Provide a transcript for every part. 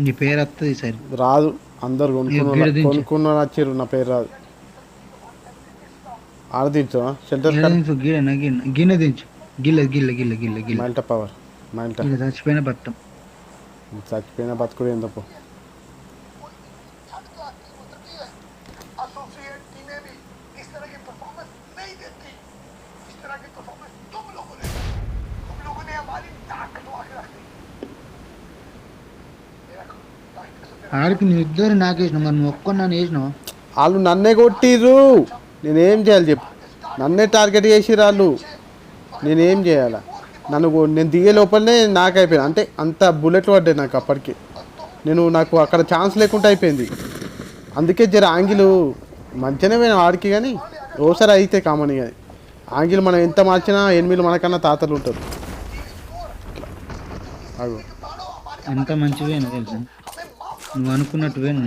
నీ పేరు వస్తుంది సరే. రాదు, అందరు గిడ దించు, కొనుక్కున్న వచ్చారు, నా పేరు రాదు. ఆడదించు షెల్టర్ గిడ కాడ. దించు, గిడ గిన్నె దించు. గిల్ల గిల్ల గిల్ల గిల్ల గిల్ల మైల్ట పవర్, మైల్ట. గిల్ల చచ్చిపోయిన బట్టం. చచ్చిపోయిన బతుకుడు ఏందప్పో. ఆడికి నీ ఇద్దరు నాకేసినావు, మరి నువ్వు ఒక్క నన్ను వేసినావు. వాళ్ళు నన్నే కొట్టిర్రు, నేనేం చేయాలి చెప్పు. నన్నే టార్గెట్ చేసిర్రు వాళ్ళు, నేనేం చేయాలా. నేను దిగే లోపలనే నాకు అయిపోయింది. అంటే అంత బుల్లెట్లు పడ్డాయి నాకు అప్పటికి. నాకు అక్కడ ఛాన్స్ లేకుండా అయిపోయింది. అందుకే జర ఆంగిలు మంచిగానే పోయినా వాడికి, కానీ ఓసారి అయితే కామన్. కానీ ఆంగిల్ మనం ఎంత మార్చినా ఎనిమిది మనకన్నా తాతలు ఉంటారు. అగు ఎంత మంచివేనా తెలుసా, నువ్వు అనుకున్నట్టువేనా.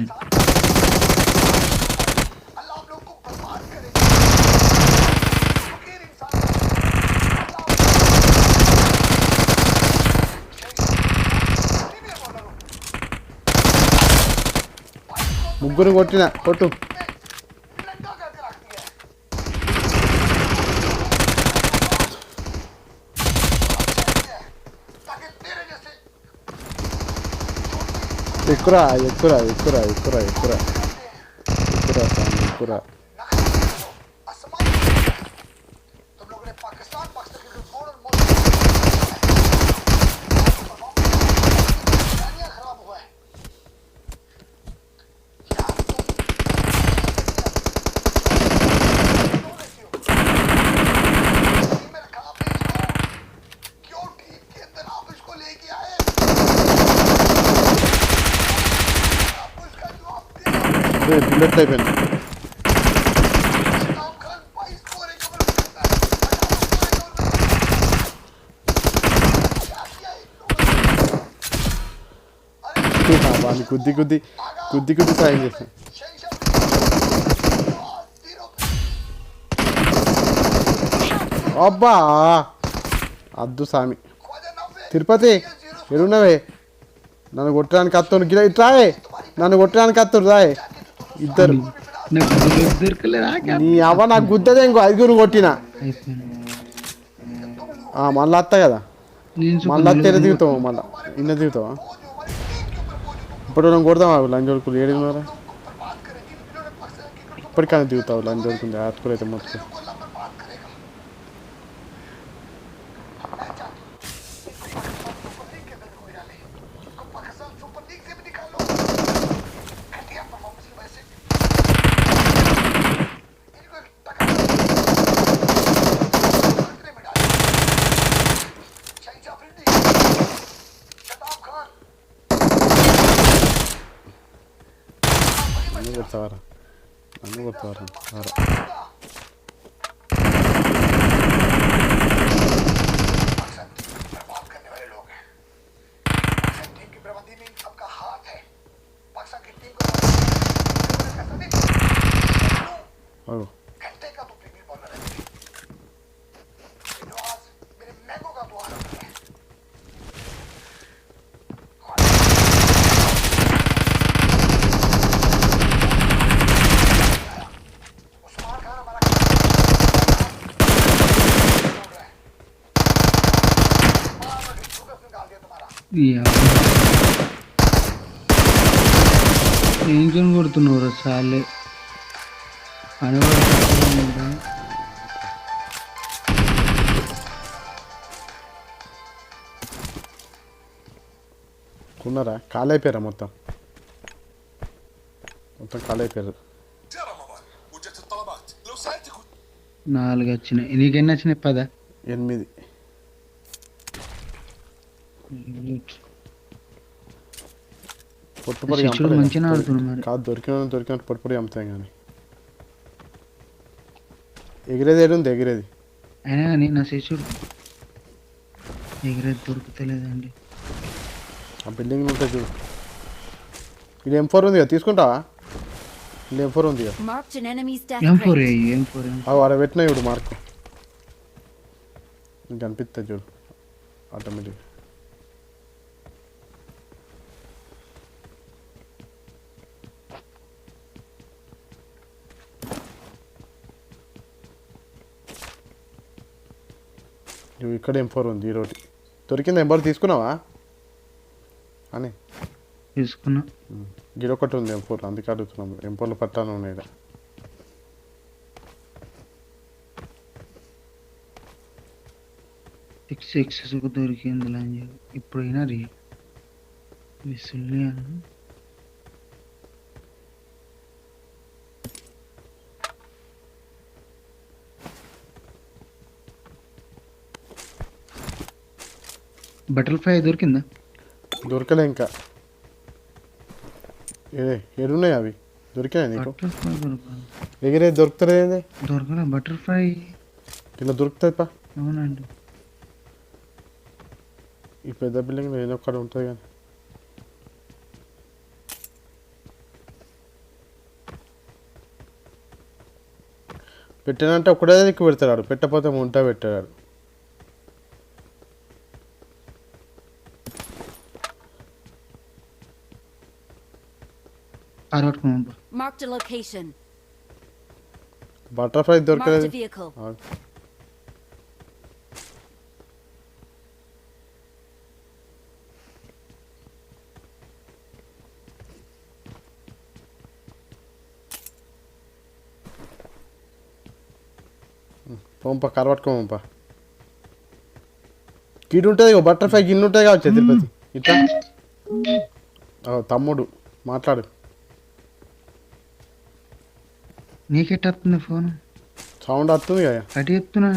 ముగ్గురు కొట్టిన కొట్టు. ఎక్కురా ఎక్కురా ఎక్కురా ఎక్కురా ఎక్కురా ఎక్కురా స్వామి ఎక్కురా. బుల్లెట్ అయిపోయింది. వాడిని గుద్ది గుద్ది గుద్ది గుద్ది సాయం చేస్తాను. అబ్బా అద్దు సామి. తిరుపతి ఎరున్నవే, నన్ను కొట్టడానికి అత్తరు గిడ ఇట్రాయే, నన్ను కొట్టడానికి అత్తరు రాయే ఇద్దరు. నీ అవ్వ నాకు గుద్దదే, ఇంకో 5 కొట్టిన మళ్ళీ వస్తా కదా. మళ్ళీ వస్తే దిగుతావు, మళ్ళీ ఇన్న దిగుతావా. ఇప్పుడు మనం కొడతావా లంజోడుకులు ఏడున్నారా. ఇప్పటికైనా దిగుతావు లంజోడుకుంది ఆటుకులు అయితే మొత్తం. నన్ను కొడతావారా, నన్ను కొడతావారా. అవు ఏం కొడుతున్నావు సాలే అని కొన్నారా. ఖాళీ అయిపోయారా మొత్తం, మొత్తం ఖాళీ అయిపోయారు. 4 వచ్చినాయి. నీకెన్ని వచ్చినాయి? 10. 8. పొట్టుపొడి మంచిగా ఆడుతున్నాడు కాదు, దొరికినట్టు పొట్టుపొడి అమ్ముతాయి. కానీ ఎగిరేది ఏడుంది, ఎగిరేది అయినా కానీ నా శిష్యుడు ఎగిరేది దొరుకుతలేదండి. ఆ బిల్డింగ్ ఉంటుంది చూడు. ఇది M4 ఉంది కదా, తీసుకుంటావా? ఇది M4 ఉంది కదా, ఆడ పెట్టినా చూడు మార్కు, నీకు అనిపిస్తుంది చూడు ఆటోమేటిక్. నువ్వు ఇక్కడ M4 ఉంది ఈరోజు దొరికింది M4 తీసుకున్నావా అని తీసుకున్నా. గిరొకటి ఉంది M4 అందుకే అడుగుతున్నాం M4లో పట్టాను ఉన్నాయి ఈడ. ఎక్సెస్ దొరికింది లంజ ఇప్పుడు అయినా రీ విసుల్ని బటర్ఫ్లై దొరికిందా? దొరకలే ఇంకా ఏడున్నాయి అవి దొరికినాయి నీకు బటర్ఫ్లై దొరకదు. ఎగిరే దొరుకుతలేదు దొరకలే బటర్ఫ్లై. ఇలా దొరుకుతుంది పా అవునండి. ఈ పెద్ద బిల్డింగ్ ఏదో ఒక్కడ ఉంటుంది కానీ పెట్టినంటే ఒకటే ఎక్కువ పెడతాడు పెట్టకపోతే ఉంటా పెట్టాడు. Marked a location. Butterfly Marked a దొరకలేదు. vehicle. పంప కారు పట్టుకోమంప గిడ్ ఉంటుంది బటర్ఫ్లై గిన్నె ఉంటుంది కావచ్చు తిరుపతి ఇట్లా తమ్ముడు మాట్లాడు. నీకెట్టొస్తుంది ఫోన్? సౌండ్ వస్తుంది కదా అటు చెప్తున్నా.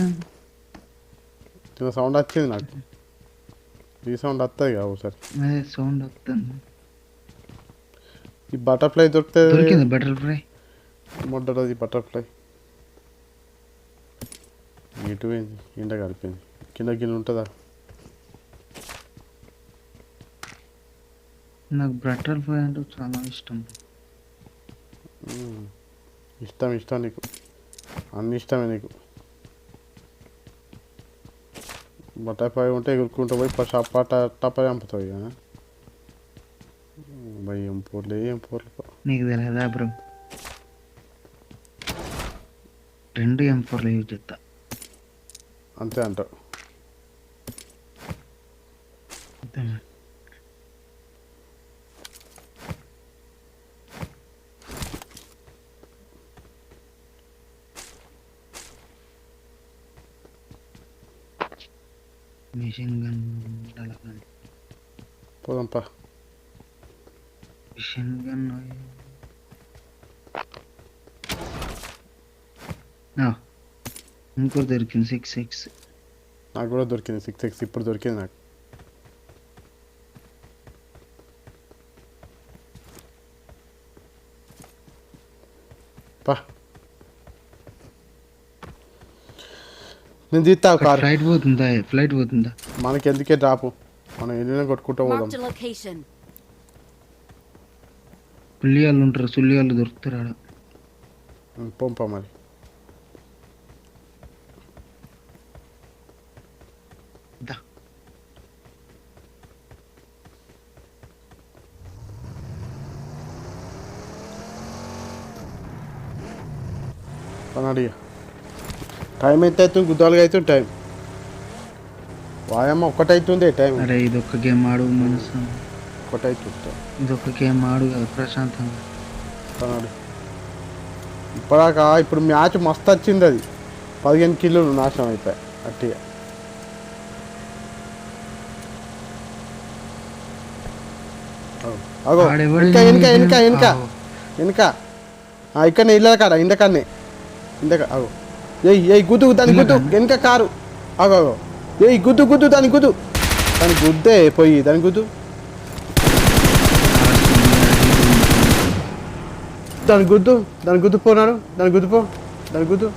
సౌండ్ వచ్చింది నాకు ఈ సౌండ్ వస్తుంది కదా ఒకసారి అదే సౌండ్ వస్తుంది. ఈ బటర్ఫ్లై దొరుకుతుంది దొరికింది బటర్ఫ్లై. మొట్టది బటర్ఫ్లై ఎటు పోయింది ఎండ కలిపింది కింద గిన్నె ఉంటుందా? నాకు బటర్ఫ్లై అంటే చాలా ఇష్టం. ఇష్టం నీకు అన్ని ఇష్టమే నీకు. బటర్ఫ్లై ఉంటే ఎగురుకుంటూ పోయి టప చంపుతావు ఇక భయ్ ఏం పోర్లే నీకు తెలియదా బ్రో? 2 M4 యూజ్ చేస్తా అంతే అంటావు. మిషన్ గన్ ఉండాలి కానీ పోదాంపా. మిషన్ గన్ ఇంకో దొరికింది 6x. నాకు కూడా దొరికింది 6x ఇప్పుడు దొరికింది నాకు. పా నేను తీస్తావు కారు. ఫ్లైట్ పోతుందా? మనకి ఎందుకే డ్రాపు మనం ఎన్ని కొట్టుకుంటూ పోదాం. Marked a location. పుల్లియాళ్ళు ఉంటారు సుల్లియాళ్ళు దొరుకుతారు ఆడ. పంప మరి అడిగా టైం ఎంత అవుతుంది గుద్దాలుగా అవుతుంది టైం వాయమ్మ ఒక్కటవుతుంది టైం. అరే ఇది ఒక్క గేమ్ ఆడు మనసు ఒకటవుతుంది ఇది ఒక్క గేమ్ ఆడు కదా ప్రశాంతంగా. అన్నాడు ఇప్పటిదాకా ఇప్పుడు మ్యాచ్ మస్తు వచ్చింది అది 15 కిలోలు నాశనం అయిపోయాయి అట్టిగా. అగో వెనక ఇక్కడ ఇళ్ళ కాడ ఇందకన్నే అగో ఏ గుద్దు దాని గుద్దు వెనక కారు అగో అగో ఏ గుద్దు దాని గుద్దే పోయి దాని గుద్దు పోనాడు దాని గుద్దు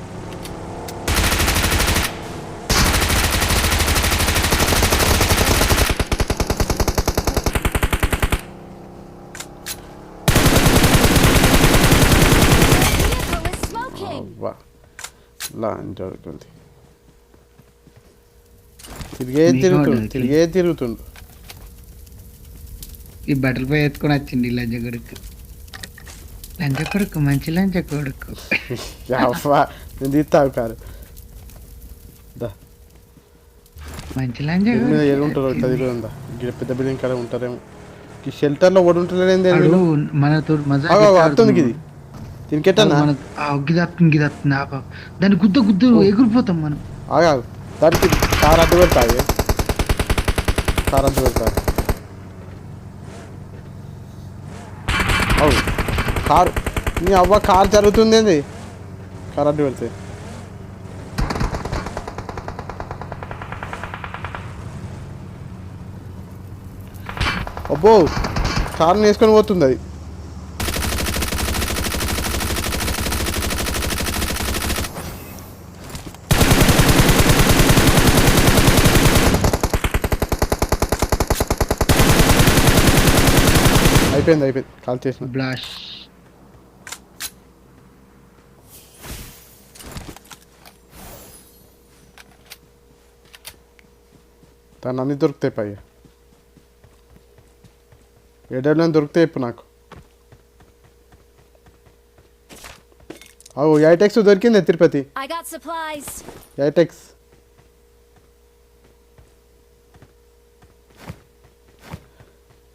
జరుగుతుంది తిరిగే తిరుగుతుండు. ఈ బటర్ఫ్లై ఎత్తుకొని వచ్చింది లంచ కొడుకు మంచి లంచ కొడుకు. నేను తీస్తావు కారు మంచి లంజ మీద ఏడు ఉంటారు చదివి ఉందా పెద్ద బిల్డింగ్ కాడ ఉంటారేమో ఈ షెల్టర్లో ఓడి ఉంటలేదేంది మనతో అర్థం ఇది దీనికెట్టన్నా గిదత్తుంది దాన్ని గుద్దు ఎగిరిపోతాం మనం. ఆగా దానికి కార్ అడ్డు పెడతాయి కార్ అడ్డు పెడతాయి అవు కారు నీ అవ్వ కార్ జరుగుతుంది ఏంది కార్ అడ్డు పెడితే అబ్బో కారుని వేసుకొని పోతుంది అది అయిపోయింది కాల్ చేసిన బ్లాష్ దాన్ని అన్నీ దొరుకుతాయి పై ఏడేళ్ళని దొరుకుతాయి ఇప్పుడు నాకు అవు ఐటెక్స్ దొరికింది తిరుపతి I got supplies.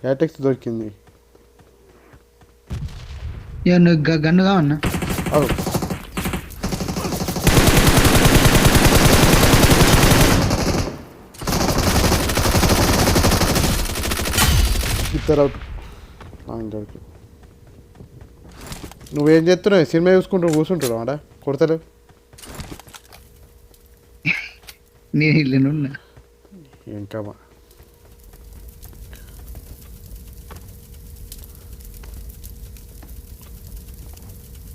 ఐటెక్స్ దొరికింది గన్ను కావన్నా. అవు ఇద్దరు అవుట్ దొరికి నువ్వేం చేస్తున్నావు సినిమా చూసుకుంటూ కూర్చుంటావు ఆడ కొడతలేవు నేను ఇల్లున్నా ఇంకా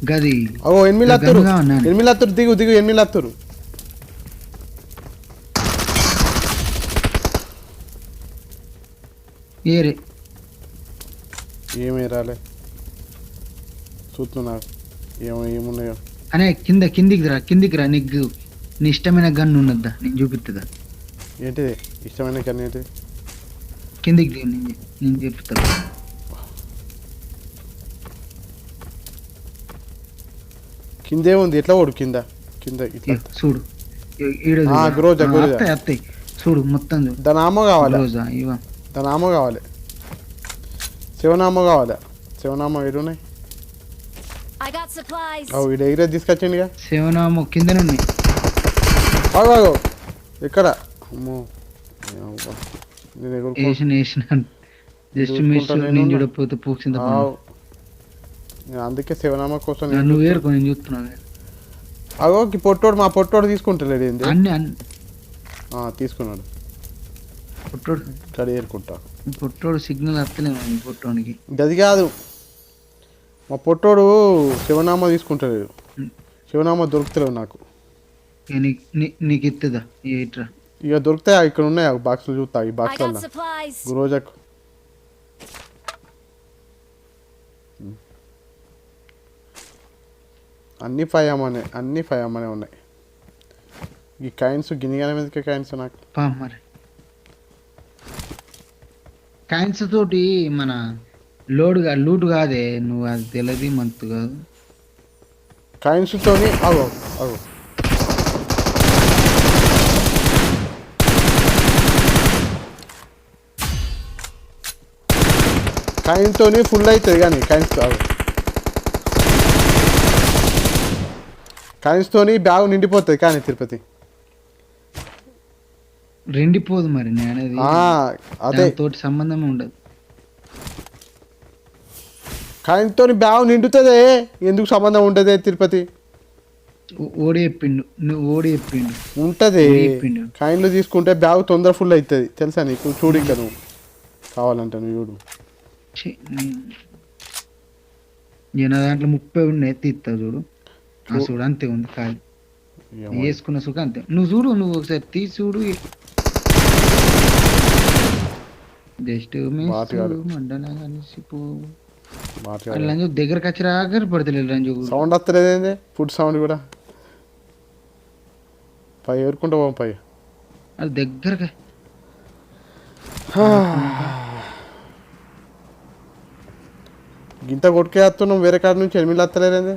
గది ఓ ఎనిమిది లత్తురు దిగు ఎనిమిది లత్తురు ఏరే ఏమే రాలే చూస్తున్నా ఏమున్నాయో అనే కిందికి రా నీకు నీ ఇష్టమైన గన్ను ఉన్నద్దా నేను చూపిస్తుందా ఏంటిది ఇష్టమైన గన్ ఏంటిది కిందికి దిగు నేను చెప్తా కిందే ఉంది ఎట్లా ఓడు కింద ఇట్లా చూడు అత్తాయి చూడు మొత్తం చూడు దాని ఆమో కావాలి ఇవా దాని ఆమో కావాలి శివనామో కావాలి శివనామో ఏడున్నాయి I got supplies. అవు ఈ దగ్గర తీసుకొచ్చిండిగా శివనామో కిందనే ఉన్నాయి. ఆగు ఎక్కడ అమ్మో జస్ట్ మిస్ నేను చూడకపోతే పూక్సింది అందుకే శివనామా కోసం నువ్వు ఏరుకో నేను చూస్తున్నాను. అగో పొట్టోడు మా పొట్టోడు తీసుకుంటలేడు ఏంది అన్ని తీసుకున్నాడు పొట్టోడు గడి ఏరుకుంటా పొట్టోడు సిగ్నల్ వస్తలేము పొట్టోనికి గది కాదు మా పొట్టోడు శివనామా తీసుకుంటలేడు శివనామా దొరుకుతలేవు నాకు నీకు ఇస్తుందా ఇట్రా ఇక దొరుకుతాయి ఇక్కడ ఉన్నాయి బాక్సులు చూస్తా ఈ I బాక్స్ got supplies. రోజకు అన్నీ ఫైవ్ అమ్మనే ఉన్నాయి ఈ కాయిన్స్ గినిగానే మీదకే కాయిన్స్ నాకు మరి కాయిన్స్ తోటి మన లూట్ కాదే నువ్వు అది తెలియదు మంత్ కాదు కాయిన్స్ తోని అగో కాయిన్స్ తోని ఫుల్ అవుతుంది కానీ కాయిన్స్ తోని బ్యాగ్ నిండిపోతుంది కానీ తిరుపతి రెండిపోదు మరి నేను అదే తోటి సంబంధం ఉండదు కాయిన్స్ తోని బ్యాగ్ నిండుతుంది ఎందుకు సంబంధం ఉంటుంది తిరుపతి ఓడి చెప్పిండు ఉంటుంది కాయిన్లు తీసుకుంటే బ్యాగ్ తొందర ఫుల్ అవుతుంది తెలుసా నీకు చూడు ఇంకా నువ్వు కావాలంటే నువ్వు చూడు నా దాంట్లో 30 ఉన్నాయి తీస్తా చూడు చూడు అంతే ఉంది ఖాళీ వేసుకున్న సుఖం అంతే నువ్వు ఒకసారి తీసి చూడు జస్ట్ లంజు దగ్గరకు వచ్చి రాగర పడతలేదు లంజు సౌండ్ వస్తలేదేంది ఫుడ్ సౌండ్ కూడా పై ఏరుకుంటా పోం పై అది దగ్గరగా గింత కొట్టుకే వస్తున్నాం వేరే కాడ నుంచి ఎనిమిది వస్తలేదేంది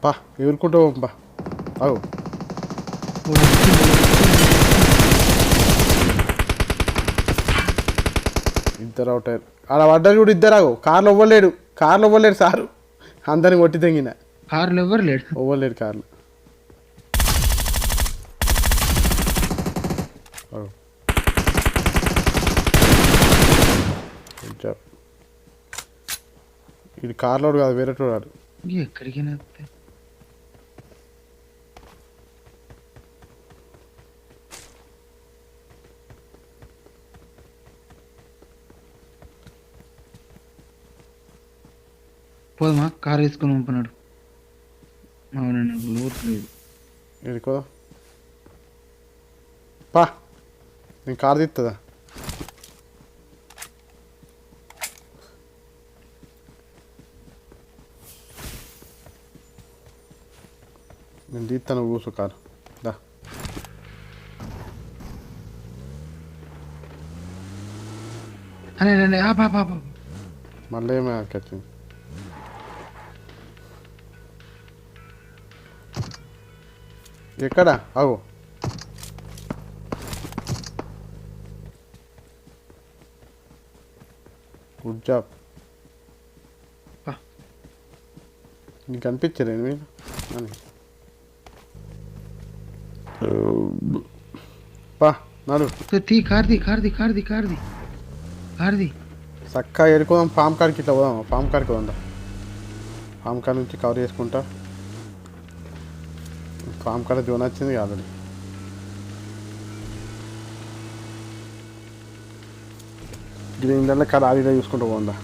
పా ఎవరుకుంటూ పా అవు వాడు వచ్చిండు. ఇద్దరు అవుట్ అయ్యారు ఆడ పడ్డారు కూడా ఇద్దరు ఆగు కార్లో ఇవ్వలేడు సారు అందరిని కొట్టి తెంగిన కార్లు ఎవరు లేడు. ఇవ్వలేడు కార్లు అవు కొంచెం ఇది కార్లో కాదు వేరే వాడు ఎక్కడికి వస్తే పోదమా కార్ వేసుకొని పంపినాడు. అవునండి లోటు లేదు. ఏడుకోదా పా నేను కార్ తీస్తుందా నేను తీస్తాను కూర్చో కారు దా అనే మళ్ళీ ఏమో వచ్చింది ఎక్కడ అగో గుడ్ జాబ్ నీకు అనిపించలేదు మీరు అని పా నడు తీ కార్ది చక్కగా ఎరుకోదాం ఫామ్ కార్డ్కి ఇట్లా పోదాం ఫామ్ కార్డ్కి పోదాం ఫామ్ కార్డ్ నుంచి కవర్ చేసుకుంటా ఫామ్ కార్డ్ జోన్ వచ్చింది ఆల్రెడీ గ్రీన్ కాడ ఆడిలో చూసుకుంటూ పోందా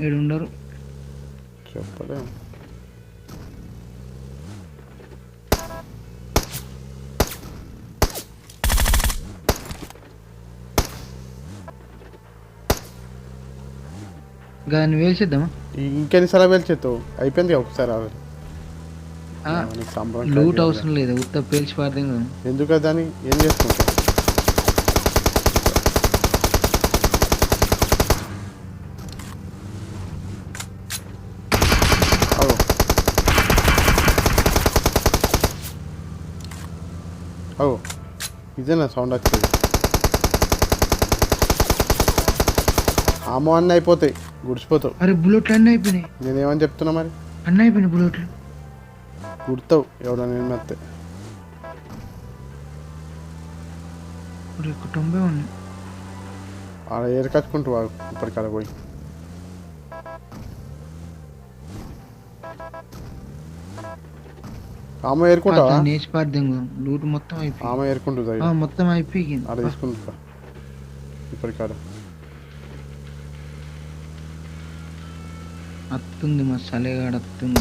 ఏడుండరు. చెప్పలేము దాన్ని వేసేద్దామా? ఇంకెన్నిసార్లు పేల్చేస్తావు అయిపోయింది ఒకసారి ఆల్రెడీ లూట్ అవసరం లేదు, ఉత్త పేల్చి పారదేం కదా. ఎందుకు దాన్ని ఏం చేసుకుంటావు అవు ఇదేనా సౌండ్ వచ్చేది ఆమో అన్నీ అయిపోతాయి గుడిచిపోతావు. అరే బుల్లెట్లు అన్నీ అయిపోయినాయి. నేనేమని చెప్తున్నా మరి అన్నీ అయిపోయినాయి బుల్లెట్లు. గుర్తావు ఎవడన్నా నేను మెత్తే ఇప్పుడు 90 ఉన్నాయి. ఆడ ఏరకచ్చుకుంటూ ఇప్పటికాడ పోయి ఆమె ఏరుకుంటావా? నేచి పారదేం లూట్ మొత్తం అయిపోయి ఆమె ఏరుకుంటుంది మొత్తం అయిపోయింది. ఆడ తీసుకుంటా ఇప్పటికాడ అత్తుంది మా సలేగాడ అత్తుంది.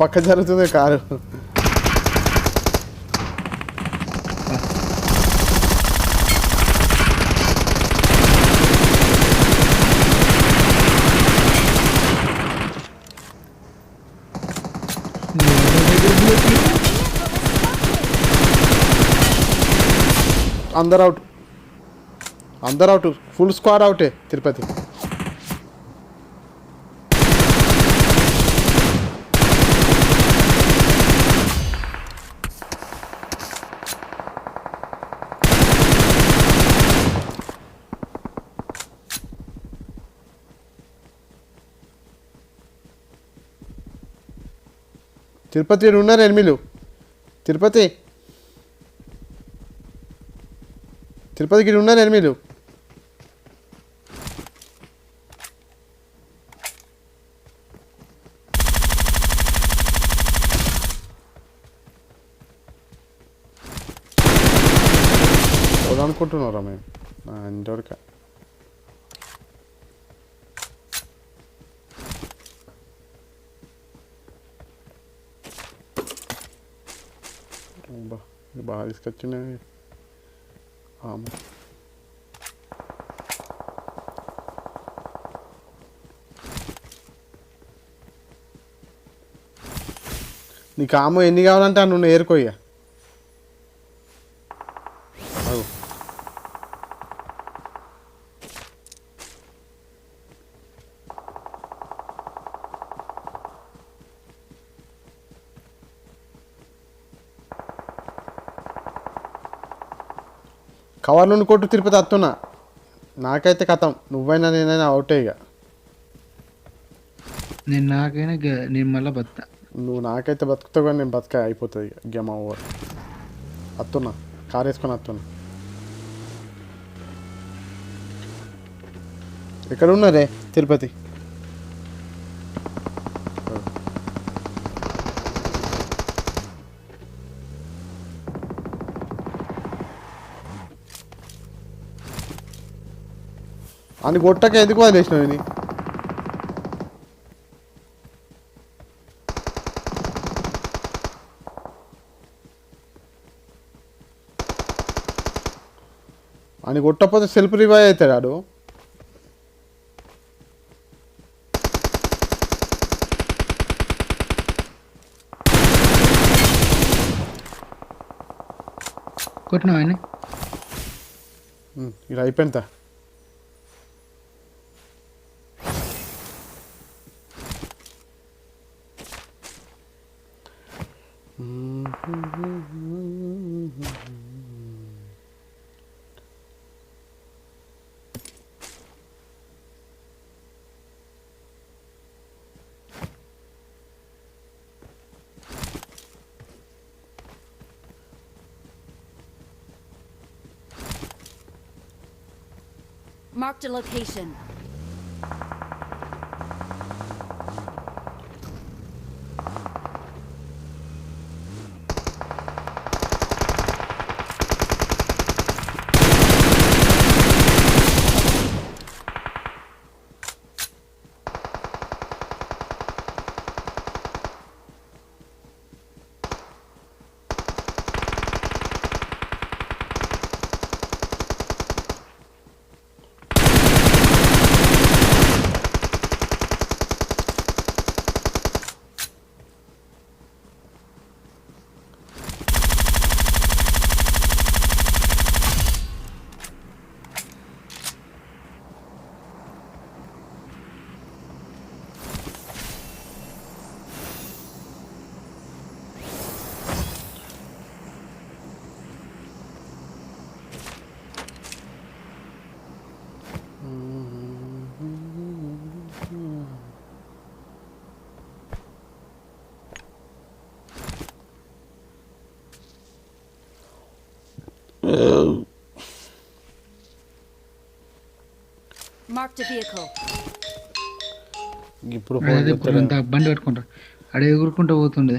పక్క జరుగుతుంది కారు అందరు అవుట్ ఫుల్ స్క్వాడ్ అవుటే తిరుపతి. తిరుపతి ఉన్నారు ఎనిమిలు తిరుపతికి ఉన్నారు ఎనిమిలు. అనుకుంటున్నారా మేము ఇంతవరకు బాగా తీసుకొచ్చినాయి. నీకు ఆమె ఎన్ని కావాలంటే నువ్వు ఏరుకోయ్యా. కవర్ నుండి కొట్టు తిరుపతి వస్తున్నా. నాకైతే కథం, నువ్వైనా నేనైనా అవుటే ఇక. నేను మళ్ళీ బతుకుతా. నువ్వు నాకైతే బతుకుతావు కానీ నేను బతక అయిపోతుంది ఇక. Game over. వస్తున్నా, కార్ వేసుకొని వస్తున్నా. ఎక్కడ ఉన్నారే తిరుపతి? అని కొట్టక ఎందుకు వదిలేసినావు ఇది? అని కొట్టకపోతే సెల్ఫ్ రివైవ్ అవుతాడు ఆడు. కొట్టినావు ఆయన. ఇలా అయిపోయిందా? Marked a location. Marked a vehicle. ఇప్పుడు బండి పెట్టుకుంటా అడే ఎగురుకుంటా పోతుండే.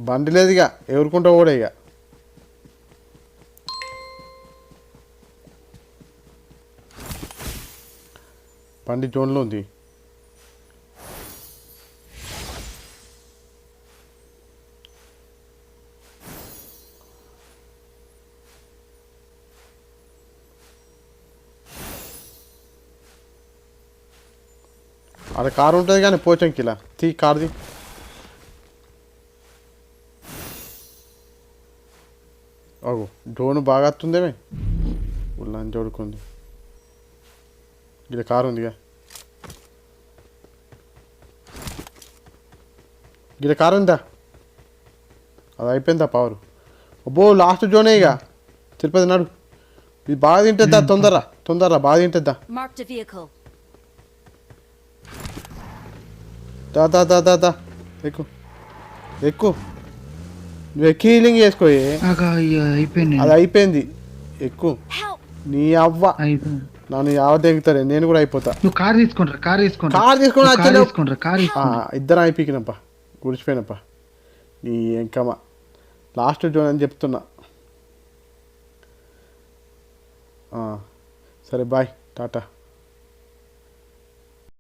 బండి లేదు ఇక, ఎగురుకుంటా కూడా ఇక. బండి జోన్లో ఉంది. అక్కడ కారు ఉంటుంది కానీ పోచంకిలా తీ కార్ది. అవు డ్రోన్ బాగా వస్తుందేమే, ఉల్లాని జోడుకుంది. ఇక్కడ కారు ఉందిగా, ఇక్కడ కారు ఉందా? అది అయిపోయిందా పవర్? అబ్బో లాస్ట్ జోనే ఇక. తిరుపతి నాడు ఇది బాగా తింటుందా? తొందరరా బాగా తింటుందా? దా ఎక్కువ నువ్వు ఎక్కి హీలింగ్ చేసుకోయి. అది అయిపోయింది. ఎక్కువ నీ అవ్వ నన్ను యావ తెగుతారే, నేను కూడా అయిపోతా. కార్ తీసుకొని ఇద్దరం అయిపోయినప్ప, గుడిచిపోయినప్ప. నీ ఎంకమ్మ లాస్ట్ జోన్ అని చెప్తున్నా. సరే బాయ్, టాటా.